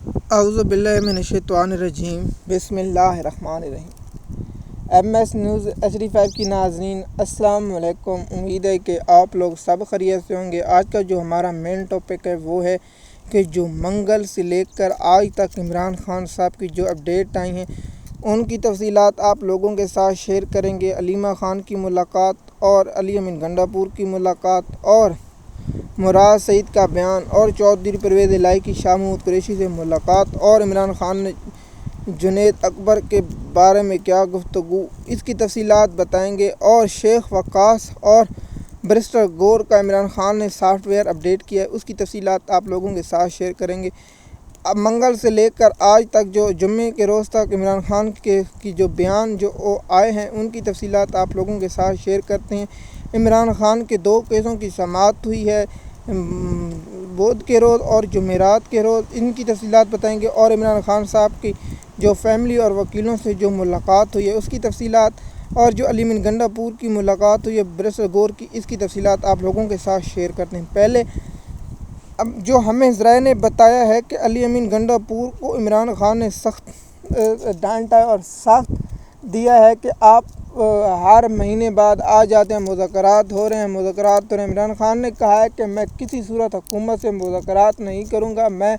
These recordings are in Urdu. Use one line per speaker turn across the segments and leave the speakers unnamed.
اعوذ باللہ من الشیطان الرجیم بسم اللہ الرحمن الرحیم۔ MS نیوز HD5 کی ناظرین السلام علیکم۔ امید ہے کہ آپ لوگ سب خیریت سے ہوں گے۔ آج کا جو ہمارا مین ٹاپک ہے وہ ہے کہ جو منگل سے لے کر آج تک عمران خان صاحب کی جو اپڈیٹ آئی ہیں ان کی تفصیلات آپ لوگوں کے ساتھ شیئر کریں گے۔ علیمہ خان کی ملاقات اور علی امین گنڈا پور کی ملاقات اور مراد سعید کا بیان اور چودھری پرویز الہی کی شاہ محمود قریشی سے ملاقات اور عمران خان نے جنید اکبر کے بارے میں کیا گفتگو، اس کی تفصیلات بتائیں گے۔ اور شیخ وقاص اور بیرسٹر گور کا عمران خان نے سافٹ ویئر اپڈیٹ کیا ہے، اس کی تفصیلات آپ لوگوں کے ساتھ شیئر کریں گے۔ اب منگل سے لے کر آج تک جو جمعے کے روز تک عمران خان کی جو بیان جو آئے ہیں ان کی تفصیلات آپ لوگوں کے ساتھ شیئر کرتے ہیں۔ عمران خان کے 2 کیسوں کی سماعت ہوئی ہے، بدھ کے روز اور جمعرات کے روز، ان کی تفصیلات بتائیں گے۔ اور عمران خان صاحب کی جو فیملی اور وکیلوں سے جو ملاقات ہوئی ہے اس کی تفصیلات، اور جو علی امین گنڈا پور کی ملاقات ہوئی ہے بیرسٹر گور کی، اس کی تفصیلات آپ لوگوں کے ساتھ شیئر کرتے ہیں۔ پہلے اب جو ہمیں ذرائع نے بتایا ہے کہ علی امین گنڈا پور کو عمران خان نے سخت ڈانٹا اور سخت دیا ہے کہ آپ ہر مہینے بعد آ جاتے ہیں، مذاکرات ہو رہے ہیں۔ عمران خان نے کہا ہے کہ میں کسی صورت حکومت سے مذاکرات نہیں کروں گا، میں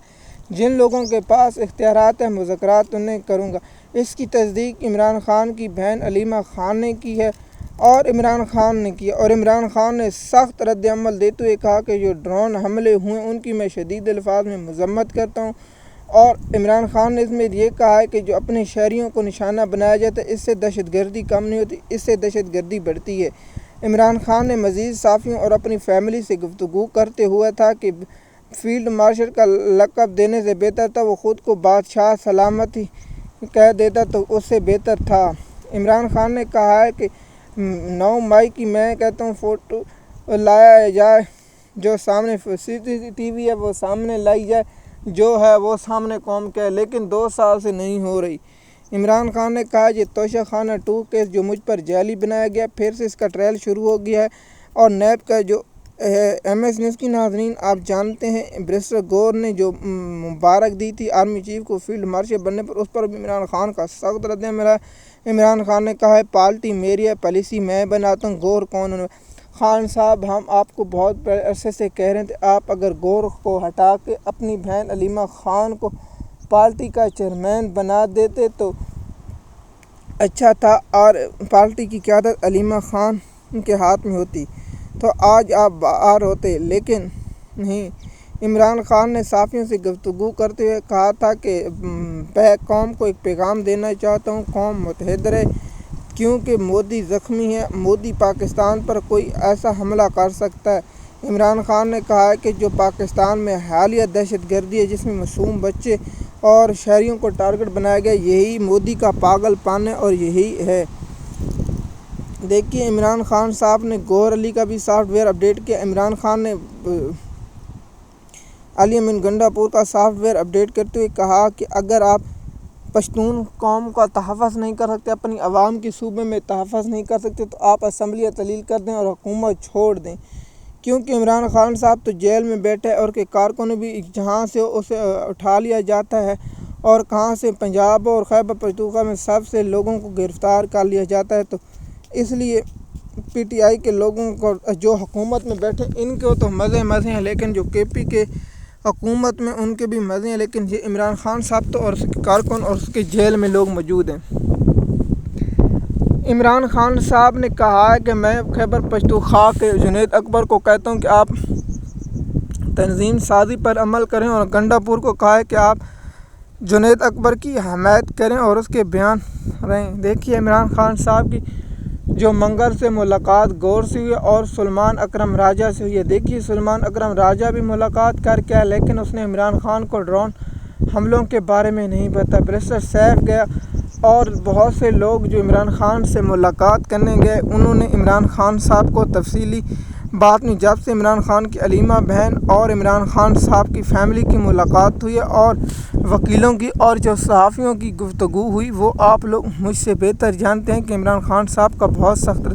جن لوگوں کے پاس اختیارات ہیں مذاکرات انہیں کروں گا۔ اس کی تصدیق عمران خان کی بہن علیمہ خان نے کی ہے اور عمران خان نے کیا، اور عمران خان نے سخت رد عمل دیتے ہوئے کہا کہ جو ڈرون حملے ہوئے ان کی میں شدید الفاظ میں مذمت کرتا ہوں۔ اور عمران خان نے اس میں یہ کہا ہے کہ جو اپنے شہریوں کو نشانہ بنایا جاتا ہے اس سے دہشت گردی کم نہیں ہوتی، اس سے دہشت گردی بڑھتی ہے۔ عمران خان نے مزید صحافیوں اور اپنی فیملی سے گفتگو کرتے ہوئے تھا کہ فیلڈ مارشل کا لقب دینے سے بہتر تھا وہ خود کو بادشاہ سلامتی کہہ دیتا تو اس سے بہتر تھا۔ عمران خان نے کہا ہے کہ 9 مئی کی میں کہتا ہوں فوٹو لایا جائے، جو سامنے CCTV ہے وہ سامنے لائی جائے، جو ہے وہ سامنے قوم کے، لیکن 2 سال سے نہیں ہو رہی۔ عمران خان نے کہا یہ توشہ خانہ 2 کیس جو مجھ پر جعلی بنایا گیا، پھر سے اس کا ٹرائل شروع ہو گیا ہے۔ اور نیب کا جو MS نیوز کی ناظرین آپ جانتے ہیں بیرسٹر گور نے جو مبارک دی تھی آرمی چیف کو فیلڈ مارشل بننے پر، اس پر بھی عمران خان کا سخت رد عمل ہے۔ عمران خان نے کہا ہے پارٹی میری ہے، پالیسی میں بناتا ہوں، گور کون ہے؟ خان صاحب ہم آپ کو بہت عرصے سے کہہ رہے تھے آپ اگر گور کو ہٹا کے اپنی بہن علیمہ خان کو پارٹی کا چیئرمین بنا دیتے تو اچھا تھا اور پارٹی کی قیادت علیمہ خان کے ہاتھ میں ہوتی تو آج آپ باہر ہوتے، لیکن نہیں۔ عمران خان نے صحافیوں سے گفتگو کرتے ہوئے کہا تھا کہ قوم کو ایک پیغام دینا چاہتا ہوں، قوم متحد رہے کیونکہ مودی زخمی ہے، مودی پاکستان پر کوئی ایسا حملہ کر سکتا ہے۔ عمران خان نے کہا ہے کہ جو پاکستان میں حالیہ دہشت گردی ہے جس میں معصوم بچے اور شہریوں کو ٹارگٹ بنایا گیا، یہی مودی کا پاگل پن ہے اور یہی ہے۔ دیکھیے عمران خان صاحب نے گوہر علی کا بھی سافٹ ویئر اپڈیٹ کیا۔ عمران خان نے علی امین گنڈا پور کا سافٹ ویئر اپڈیٹ کرتے ہوئے کہا کہ اگر آپ پشتون قوم کا تحفظ نہیں کر سکتے، اپنی عوام کی صوبے میں تحفظ نہیں کر سکتے تو آپ اسمبلی تعطیل کر دیں اور حکومت چھوڑ دیں، کیونکہ عمران خان صاحب تو جیل میں بیٹھے اور کہ کارکنوں بھی جہاں سے اسے اٹھا لیا جاتا ہے اور کہاں سے پنجاب اور خیبر پختونخوا میں سب سے لوگوں کو گرفتار کر لیا جاتا ہے، تو اس لیے PTI کے لوگوں کو جو حکومت میں بیٹھے ان کو تو مزے ہیں، لیکن جو KP کے حکومت میں ان کے بھی مزے ہیں، لیکن یہ عمران خان صاحب تو اور اس کے کارکن اور اس کے جیل میں لوگ موجود ہیں۔ عمران خان صاحب نے کہا ہے کہ میں خیبر پختونخوا کے جنید اکبر کو کہتا ہوں کہ آپ تنظیم سازی پر عمل کریں، اور گنڈا پور کو کہا ہے کہ آپ جنید اکبر کی حمایت کریں اور اس کے بیان رہیں۔ دیکھیے عمران خان صاحب کی جو منگل سے ملاقات گور سے ہوئی اور سلمان اکرم راجہ سے ہوئی ہے۔ دیکھیے سلمان اکرم راجہ بھی ملاقات کر کے لیکن اس نے عمران خان کو ڈرون حملوں کے بارے میں نہیں بتایا۔ بیرسٹر سیف گیا اور بہت سے لوگ جو عمران خان سے ملاقات کرنے گئے انہوں نے عمران خان صاحب کو تفصیلی بات نہیں۔ جب سے عمران خان کی علیمہ بہن اور عمران خان صاحب کی فیملی کی ملاقات ہوئی اور وکیلوں کی اور جو صحافیوں کی گفتگو ہوئی، وہ آپ لوگ مجھ سے بہتر جانتے ہیں کہ عمران خان صاحب کا بہت سخت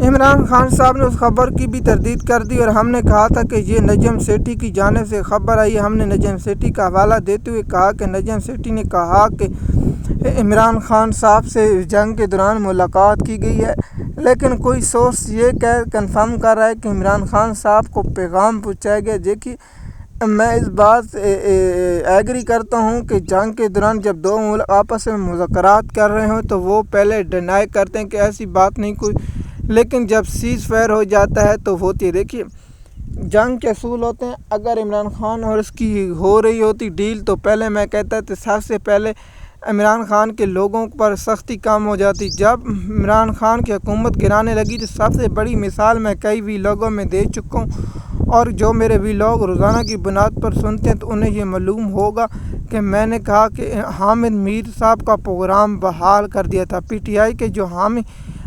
عمران خان صاحب نے اس خبر کی بھی تردید کر دی اور ہم نے کہا تھا کہ یہ نجم سیٹھی کی جانب سے خبر آئی ہے۔ ہم نے نجم سیٹھی کا حوالہ دیتے ہوئے کہا کہ نجم سیٹھی نے کہا کہ عمران خان صاحب سے جنگ کے دوران ملاقات کی گئی ہے، لیکن کوئی سورس یہ کنفرم کر رہا ہے کہ عمران خان صاحب کو پیغام پہنچایا گیا۔ دیکھیے، میں اس بات سے ایگری کرتا ہوں کہ جنگ کے دوران جب دو ملک آپس میں مذاکرات کر رہے ہوں تو وہ پہلے ڈینائی کرتے ہیں کہ ایسی بات نہیں کوئی، لیکن جب سیز فائر ہو جاتا ہے تو ہوتی ہے۔ دیکھیے، جنگ کے اصول ہوتے ہیں، اگر عمران خان اور اس کی ہو رہی ہوتی ڈیل تو پہلے میں کہتا تھا سب سے پہلے عمران خان کے لوگوں پر سختی کم ہو جاتی۔ جب عمران خان کی حکومت گرانے لگی تو سب سے بڑی مثال میں کئی ویلاگوں میں دے چکا ہوں، اور جو میرے ویلاگ روزانہ کی بنیاد پر سنتے ہیں تو انہیں یہ معلوم ہوگا کہ میں نے کہا کہ حامد میر صاحب کا پروگرام بحال کر دیا تھا۔ پی ٹی آئی کے جو حامی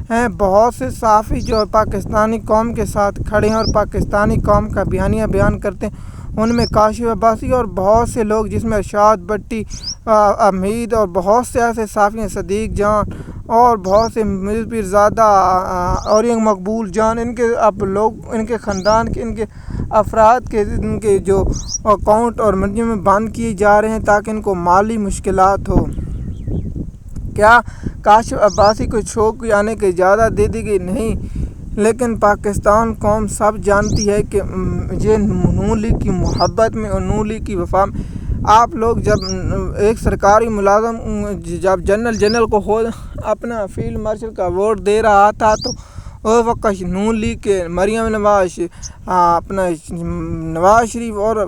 ہیں، بہت سے صحافی جو پاکستانی قوم کے ساتھ کھڑے ہیں اور پاکستانی قوم کا بیان کرتے ہیں، ان میں کاشف عباسی اور بہت سے لوگ جس میں ارشاد بٹی، امید اور بہت سے ایسے صحافی ہیں، صدیق جان اور بہت سے میر پیر زادہ اور مقبول جان، ان کے خاندان کے ان کے افراد کے ان کے جو اکاؤنٹ اور منجم میں بند کیے جا رہے ہیں تاکہ ان کو مالی مشکلات ہو۔ کیا کاشف عباسی کو شوق آنے کی اجازت دے دی گئی؟ نہیں، لیکن پاکستان قوم سب جانتی ہے کہ یہ نون لیگ کی محبت میں اور نون لیگ کی وفا میں آپ لوگ جب ایک سرکاری ملازم جب جنرل کو خود اپنا فیلڈ مارشل کا ووٹ دے رہا تھا تو اس وقت نون لیگ کے مریم نواز، اپنا نواز شریف اور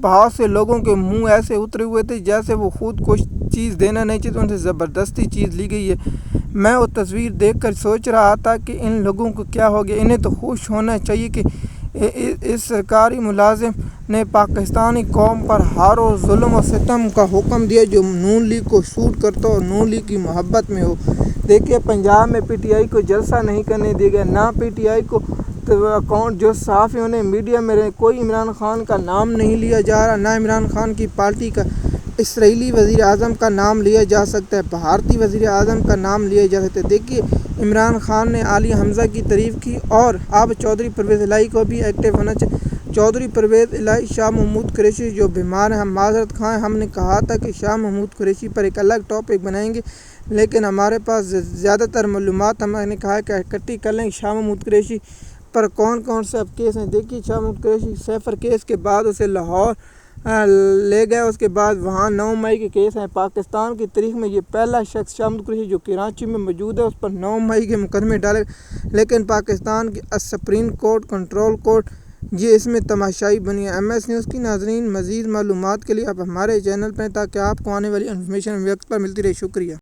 بہت سے لوگوں کے منہ ایسے اترے ہوئے تھے جیسے وہ خود کچھ چیز دینا نہیں چاہتے، ان سے زبردستی چیز لی گئی ہے۔ میں وہ تصویر دیکھ کر سوچ رہا تھا کہ ان لوگوں کو کیا ہو گیا۔ انہیں تو خوش ہونا چاہیے کہ اس سرکاری ملازم نے پاکستانی قوم پر ہر روز ظلم و ستم کا حکم دیا جو نون لیگ کو سوٹ کرتا ہو اور نون لیگ کی محبت میں ہو۔ دیکھیے، پنجاب میں پی ٹی آئی کو جلسہ نہیں کرنے دیا گیا، نہ پی ٹی آئی کو اکاؤنٹ جو صحافیوں نے میڈیا میں کوئی عمران خان کا نام نہیں لیا جا رہا، نہ عمران خان کی پارٹی کا اسرائیلی وزیر اعظم کا نام لیا جا سکتا ہے، بھارتی وزیر اعظم کا نام لیا جا سکتا ہے۔ دیکھیے، عمران خان نے علی حمزہ کی تعریف کی اور اب چودھری پرویز الہی کو بھی ایکٹیو ہونا چاہیے۔ چودھری پرویز الہی، شاہ محمود قریشی جو بیمار ہیں، ہم معذرت خواہ ہیں، ہم نے کہا تھا کہ شاہ محمود قریشی پر ایک الگ ٹاپک بنائیں گے، لیکن ہمارے پاس زیادہ تر معلومات ہم نے کہا کہ اکٹھی کر لیں۔ شاہ محمود قریشی پر کون سے اب کیس ہیں؟ دیکھیے، شاہ محمود قریشی سیفر کیس کے بعد اسے لاہور لے گئے، اس کے بعد وہاں 9 مئی کے کیس ہیں۔ پاکستان کی تاریخ میں یہ پہلا شخص شاہ محمود قریشی جو کراچی میں موجود ہے، اس پر 9 مئی کے مقدمے ڈالے، لیکن پاکستان کی سپریم کورٹ کنٹرول کورٹ یہ اس میں تماشائی بنی ہے۔ ایم ایس نیوز کی ناظرین، مزید معلومات کے لیے آپ ہمارے چینل پر ہیں تاکہ آپ کو آنے والی انفارمیشن وقت پر ملتی رہے۔ شکریہ۔